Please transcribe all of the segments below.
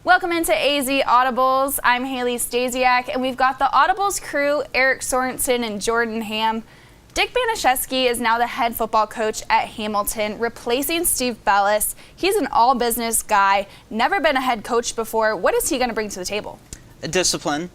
Welcome into AZ Audibles. I'm Haley Stasiak, and we've got the Audibles crew, Eric Sorensen and Jordan Ham. Dick Banaszewski is now the head football coach at Hamilton, replacing Steve Bellis. He's an all-business guy, never been a head coach before. What is he going to bring to the table? Discipline.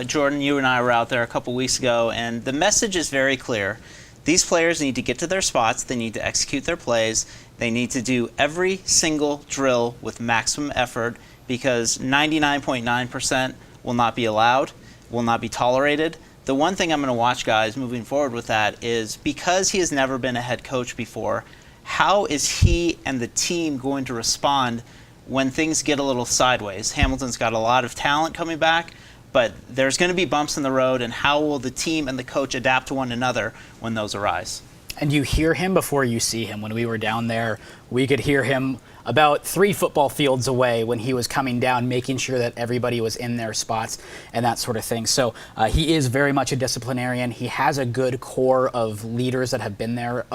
Jordan, you and I were out there a couple weeks ago, and the message is very clear. These players need to get to their spots. They need to execute their plays. They need to do every single drill with maximum effort, because 99.9% will not be allowed, will not be tolerated. The one thing I'm going to watch, guys, moving forward with that is, because he has never been a head coach before, how is he and the team going to respond when things get a little sideways? Hamilton's got a lot of talent coming back, but there's going to be bumps in the road, and how will the team and the coach adapt to one another when those arise? And you hear him before you see him. When we were down there, we could hear him about 3 football fields away when he was coming down, making sure that everybody was in their spots and that sort of thing. So he is very much a disciplinarian. He has a good core of leaders that have been there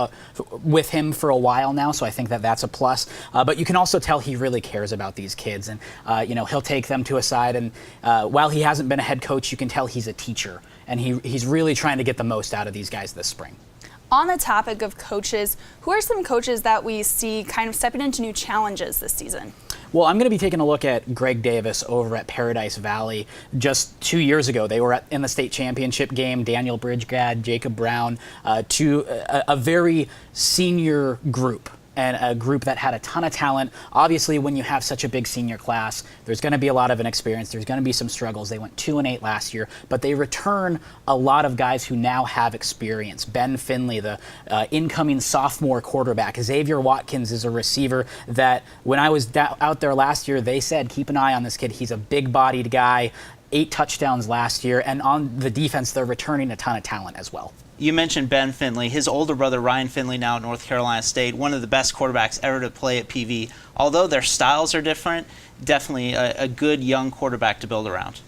with him for a while now, so I think that that's a plus. But you can also tell he really cares about these kids, and he'll take them to a side, and while he hasn't been a head coach, you can tell he's a teacher, and he's really trying to get the most out of these guys this spring. On the topic of coaches, who are some coaches that we see kind of stepping into new challenges this season? Well, I'm going to be taking a look at Greg Davis over at Paradise Valley. Just 2 years ago, they were in the state championship game. Daniel Bridgegad, Jacob Brown, a very senior group, and a group that had a ton of talent. Obviously, when you have such a big senior class, there's going to be a lot of inexperience. There's going to be some struggles. They went 2-8 last year, but they return a lot of guys who now have experience. Ben Finley, the incoming sophomore quarterback. Xavier Watkins is a receiver that, when I was out there last year, they said, keep an eye on this kid. He's a big-bodied guy, 8 touchdowns last year, and on the defense, they're returning a ton of talent as well. You mentioned Ben Finley. His older brother, Ryan Finley, now at North Carolina State, one of the best quarterbacks ever to play at PV. Although their styles are different, definitely a good young quarterback to build around.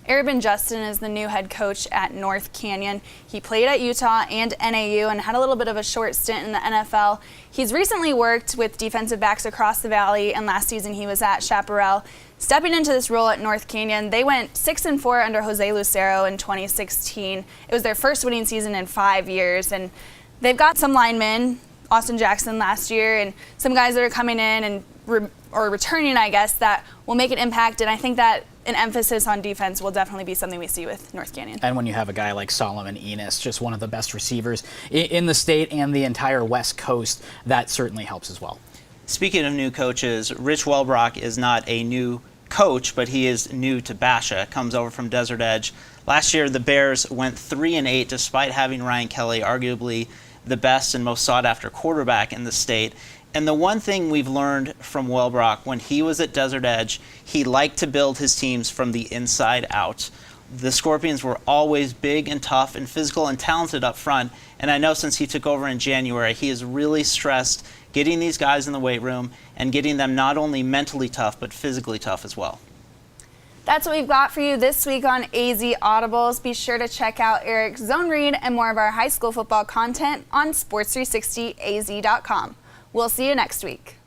Arabin Justin is the new head coach at North Canyon. He played at Utah and NAU and had a little bit of a short stint in the NFL. He's recently worked with defensive backs across the valley, and last season he was at Chaparral. Stepping into this role at North Canyon, they went 6-4 under Jose Lucero in 2016. It was their first winning season in 5 years, and they've got some linemen, Austin Jackson last year, and some guys that are coming in and returning, I guess, that will make an impact, and I think that an emphasis on defense will definitely be something we see with North Canyon. And when you have a guy like Solomon Enos, just one of the best receivers in the state and the entire West Coast, that certainly helps as well. Speaking of new coaches, Rich Welbrock is not a new coach, but he is new to Basha, comes over from Desert Edge. Last year, the Bears went 3-8 despite having Ryan Kelly, arguably the best and most sought-after quarterback in the state. And the one thing we've learned from Welbrock, when he was at Desert Edge, he liked to build his teams from the inside out. The Scorpions were always big and tough and physical and talented up front, and I know since he took over in January, he has really stressed getting these guys in the weight room and getting them not only mentally tough, but physically tough as well. That's what we've got for you this week on AZ Audibles. Be sure to check out Eric's zone read and more of our high school football content on sports360az.com. We'll see you next week.